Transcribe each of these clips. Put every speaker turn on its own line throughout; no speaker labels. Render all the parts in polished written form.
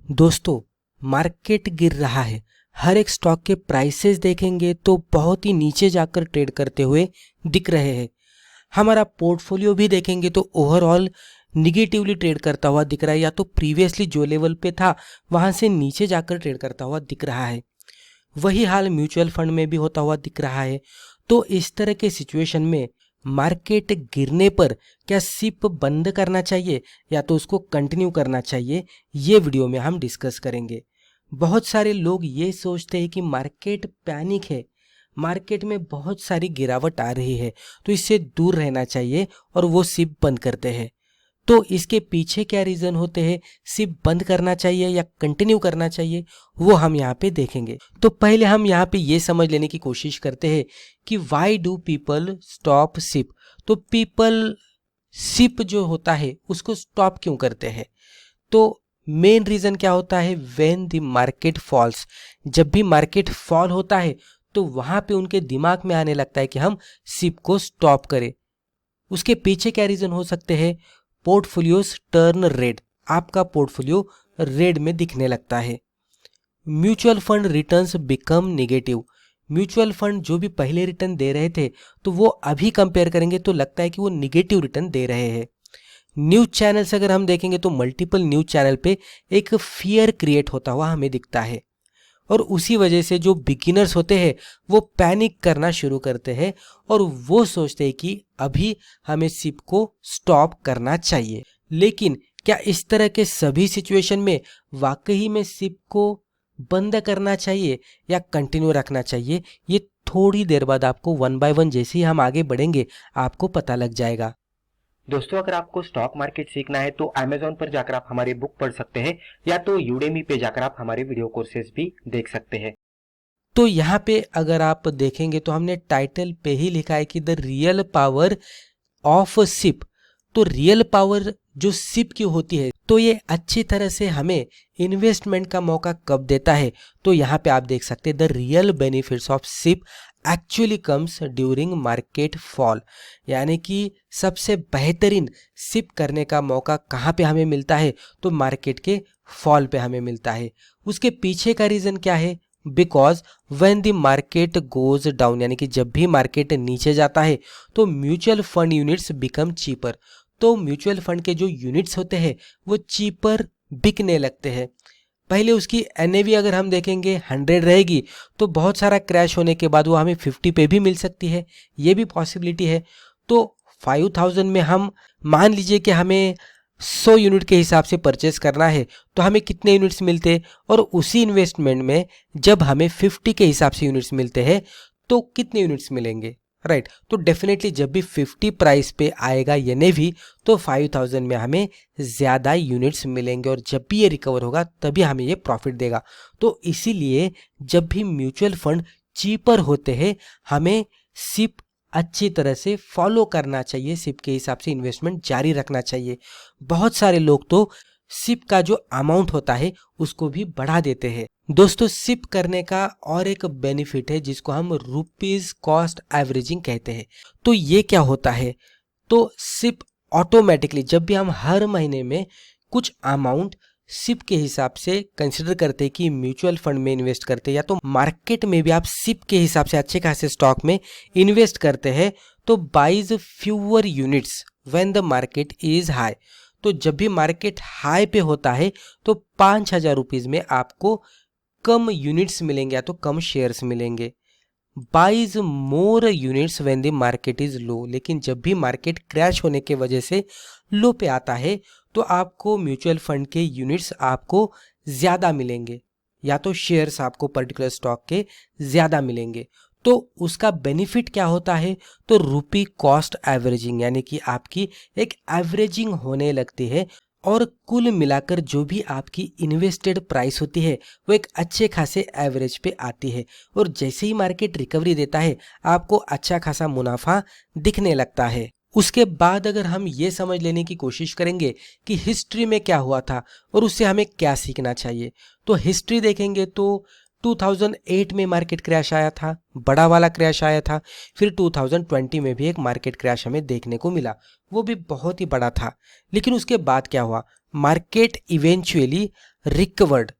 दोस्तों, मार्केट गिर रहा है। हर एक स्टॉक के प्राइसेस देखेंगे तो बहुत ही नीचे जाकर ट्रेड करते हुए दिख रहे हैं। हमारा पोर्टफोलियो भी देखेंगे तो ओवरऑल निगेटिवली ट्रेड करता हुआ दिख रहा है, या तो प्रीवियसली जो लेवल पे था वहां से नीचे जाकर ट्रेड करता हुआ दिख रहा है। वही हाल म्यूचुअल फंड में भी होता हुआ दिख रहा है। तो इस तरह के सिचुएशन में मार्केट गिरने पर क्या सिप बंद करना चाहिए या तो उसको कंटिन्यू करना चाहिए, ये वीडियो में हम डिस्कस करेंगे। बहुत सारे लोग ये सोचते हैं कि मार्केट पैनिक है, मार्केट में बहुत सारी गिरावट आ रही है तो इससे दूर रहना चाहिए और वो सिप बंद करते हैं। तो इसके पीछे क्या रीज़न होते हैं, सिप बंद करना चाहिए या कंटिन्यू करना चाहिए, वो हम यहाँ पे देखेंगे। तो पहले हम यहाँ पे ये समझ लेने की कोशिश करते हैं कि why do people stop SIP. तो पीपल सिप जो होता है उसको स्टॉप क्यों करते हैं? तो मेन रीज़न क्या होता है, व्हेन द मार्केट फॉल्स। जब भी मार्केट फॉल होता है तो वहाँ पे उनके दिमाग में आने लगता है कि हम सिप को स्टॉप करें। उसके पीछे क्या रीज़न हो सकते हैं, पोर्टफोलियोज टर्न रेड, आपका पोर्टफोलियो रेड में दिखने लगता है। Mutual fund returns become negative. Mutual fund जो भी पहले रिटर्न दे रहे थे तो वो अभी कंपेयर करेंगे तो लगता है कि वो निगेटिव रिटर्न दे रहे हैं। न्यूज चैनल्स अगर हम देखेंगे तो मल्टीपल न्यूज चैनल पे एक फियर क्रिएट होता हुआ हमें दिखता है, और उसी वजह से जो बिगिनर्स होते हैं वो पैनिक करना शुरू करते हैं और वो सोचते हैं कि अभी हमें सिप को स्टॉप करना चाहिए। लेकिन क्या इस तरह के सभी सिचुएशन में वाकई में सिप को बंद करना चाहिए या कंटिन्यू रखना चाहिए, ये थोड़ी देर बाद आपको वन बाय वन जैसे ही हम आगे बढ़ेंगे आपको पता लग जाएगा।
दोस्तों, अगर आपको स्टॉक मार्केट सीखना है तो Amazon पर जाकर आप हमारे बुक पढ़ सकते हैं या तो Udemy पे जाकर आप हमारे वीडियो कोर्सेज भी देख सकते हैं।
तो यहाँ पे अगर आप देखेंगे तो हमने टाइटल पे ही लिखा है कि the real power of SIP. तो रियल पावर जो सिप की होती है तो ये अच्छी तरह से हमें इन्वेस्टमेंट का मौका कब देता है, तो यहाँ पे आप देख सकते हैं the real benefits of SIP actually comes during market fall. यानी कि सबसे बेहतरीन सिप करने का मौका कहाँ पे हमें मिलता है, तो मार्केट के फॉल पे हमें मिलता है। उसके पीछे का रीज़न क्या है, because when the market goes down, यानी कि जब भी मार्केट नीचे जाता है तो mutual fund units become cheaper. तो म्यूचुअल फंड के जो यूनिट्स होते हैं वो चीपर बिकने लगते हैं। पहले उसकी एनएवी अगर हम देखेंगे 100 रहेगी तो बहुत सारा क्रैश होने के बाद वो हमें 50 पे भी मिल सकती है, ये भी पॉसिबिलिटी है। तो 5000 में हम मान लीजिए कि हमें 100 यूनिट के हिसाब से परचेस करना है तो हमें कितने यूनिट्स मिलते, और उसी इन्वेस्टमेंट में जब हमें 50 के हिसाब से यूनिट्स मिलते हैं तो कितने यूनिट्स मिलेंगे, राइट। तो डेफिनेटली जब भी 50 प्राइस पे आएगा ये नेवी तो 5000 में हमें ज़्यादा यूनिट्स मिलेंगे, और जब भी ये रिकवर होगा तभी हमें ये प्रॉफिट देगा। तो इसीलिए जब भी म्यूचुअल फंड चीपर होते हैं हमें सिप अच्छी तरह से फॉलो करना चाहिए, सिप के हिसाब से इन्वेस्टमेंट जारी रखना चाहिए। बहुत सारे लोग तो सिप का जो अमाउंट होता है उसको भी बढ़ा देते हैं। दोस्तों, सिप करने का और एक बेनिफिट है जिसको हम रुपीज कॉस्ट एवरेजिंग कहते हैं। तो ये क्या होता है, तो सिप ऑटोमेटिकली जब भी हम हर महीने में कुछ अमाउंट सिप के हिसाब से कंसिडर करते हैं कि म्यूचुअल फंड में इन्वेस्ट करते हैं या तो मार्केट में भी आप सिप के हिसाब से अच्छे खासे स्टॉक में इन्वेस्ट करते हैं, तो buys fewer units when the market is high. तो जब भी मार्केट हाई पे होता है तो 5000 रुपीज़ में आपको कम यूनिट्स मिलेंगे या तो कम शेयर्स मिलेंगे। Buys more units when the market is low. लेकिन जब भी मार्केट क्रैश होने के वजह से लो पे आता है तो आपको म्यूचुअल फंड के यूनिट्स आपको ज़्यादा मिलेंगे या तो शेयर्स आपको पर्टिकुलर स्टॉक के ज़्यादा मिलेंगे। तो उसका बेनिफिट क्या होता है, तो रुपी कॉस्ट एवरेजिंग, यानी कि आपकी एक एवरेजिंग होने लगती है और कुल मिलाकर जो भी आपकी इन्वेस्टेड प्राइस होती है वो एक अच्छे खासे एवरेज पे आती है, और जैसे ही मार्केट रिकवरी देता है आपको अच्छा खासा मुनाफा दिखने लगता है। उसके बाद अगर हम ये समझ लेने की कोशिश करेंगे कि हिस्ट्री में क्या हुआ था और उससे हमें क्या सीखना चाहिए, तो हिस्ट्री देखेंगे तो 2008 में मार्केट क्रैश आया था, बड़ा वाला क्रैश आया था। फिर 2020 में भी एक मार्केट क्रैश हमें देखने को मिला, वो भी बहुत ही बड़ा था। लेकिन उसके बाद क्या हुआ, market eventually recovered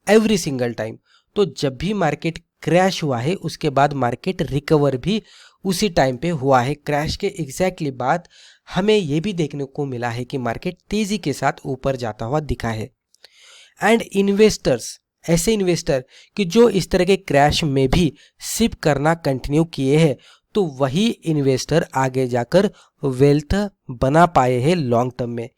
every single time. तो जब भी मार्केट क्रैश हुआ है उसके बाद मार्केट रिकवर भी उसी टाइम पे हुआ है। क्रैश के एग्जैक्टली बाद हमें ये भी देखने को मिला है कि मार्केट तेजी के साथ ऊपर जाता हुआ दिखा है। एंड इन्वेस्टर्स, ऐसे इन्वेस्टर कि जो इस तरह के क्रैश में भी सिप करना कंटिन्यू किए हैं, तो वही इन्वेस्टर आगे जाकर वेल्थ बना पाए हैं लॉन्ग टर्म में।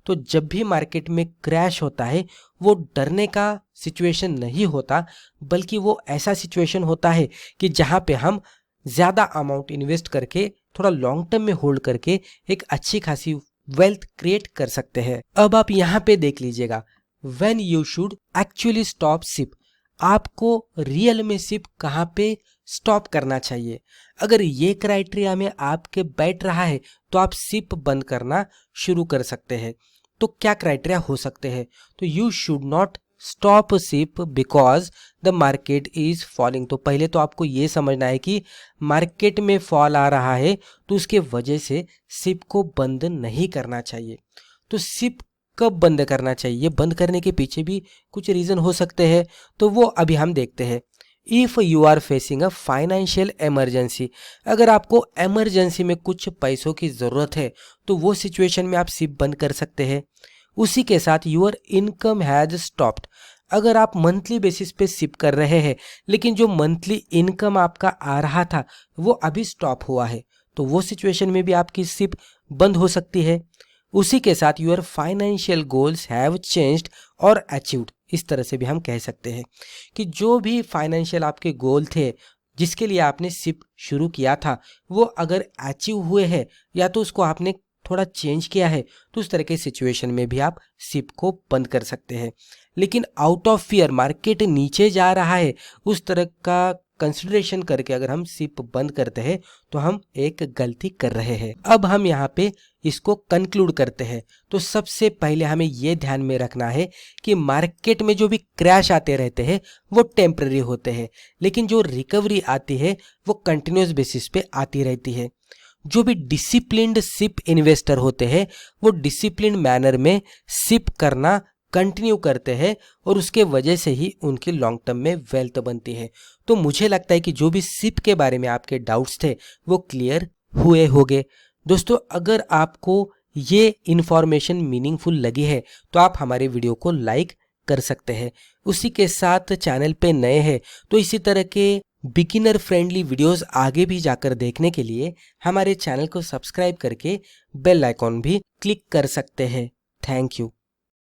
तो जब भी मार्केट में क्रैश होता है वो डरने का सिचुएशन नहीं होता, बल्कि वो ऐसा सिचुएशन होता है कि जहाँ पे हम ज़्यादा अमाउंट इन्वेस्ट करके थोड़ा लॉन्ग टर्म में होल्ड करके एक अच्छी खासी वेल्थ क्रिएट कर सकते हैं। अब आप यहाँ पे देख लीजिएगा, when you should actually stop SIP, आपको रियल में सिप कहाँ पे स्टॉप करना चाहिए। अगर ये क्राइटेरिया में आपके बैठ रहा है तो आप सिप बंद करना शुरू कर सकते हैं। तो क्या क्राइटेरिया हो सकते हैं? तो you should not stop SIP because the market is falling. तो पहले तो आपको ये समझना है कि मार्केट में फॉल आ रहा है तो उसके वजह से सिप को बंद नहीं करना चाहिए। तो सिप कब बंद करना चाहिए? बंद करने के पीछे भी कुछ रीज़न हो सकते हैं, तो वो अभी हम देखते हैं। If you are facing a financial emergency, अगर आपको एमरजेंसी में कुछ पैसों की ज़रूरत है तो वो सिचुएशन में आप सिप बंद कर सकते हैं। उसी के साथ यूर इनकम हैज़ स्टॉप्ड, अगर आप मंथली बेसिस पे सिप कर रहे हैं लेकिन जो मंथली इनकम आपका आ रहा था वो अभी स्टॉप हुआ है, तो वो सिचुएशन में भी आपकी सिप बंद हो सकती है। उसी के साथ your financial goals have changed और अचीव्ड, इस तरह से भी हम कह सकते हैं कि जो भी फाइनेंशियल आपके गोल थे जिसके लिए आपने सिप शुरू किया था वो अगर अचीव हुए हैं या तो उसको आपने थोड़ा चेंज किया है, तो उस तरह के सिचुएशन में भी आप सिप को बंद कर सकते हैं। लेकिन आउट ऑफ फियर, मार्केट नीचे जा रहा है, उस तरह का कंसिडरेशन करके अगर हम सिप बंद करते हैं तो हम एक गलती कर रहे हैं। अब हम यहाँ पे इसको कंक्लूड करते हैं। तो सबसे पहले हमें ये ध्यान में रखना है कि मार्केट में जो भी क्रैश आते रहते हैं वो टेम्पररी होते हैं, लेकिन जो रिकवरी आती है वो कंटिन्यूस बेसिस पे आती रहती है। जो भी डिसिप्लिन्ड सिप इन्वेस्टर होते हैं वो डिसिप्लिन्ड मैनर में सिप करना कंटिन्यू करते हैं और उसके वजह से ही उनकी लॉन्ग टर्म में वेल्थ बनती है। तो मुझे लगता है कि जो भी सिप के बारे में आपके डाउट्स थे वो क्लियर हुए होंगे। दोस्तों, अगर आपको ये इन्फॉर्मेशन मीनिंगफुल लगी है तो आप हमारे वीडियो को लाइक कर सकते हैं। उसी के साथ चैनल पे नए हैं तो इसी तरह के बिगिनर फ्रेंडली वीडियोस आगे भी जाकर देखने के लिए हमारे चैनल को सब्सक्राइब करके बेल आइकॉन भी क्लिक कर सकते हैं। Thank you.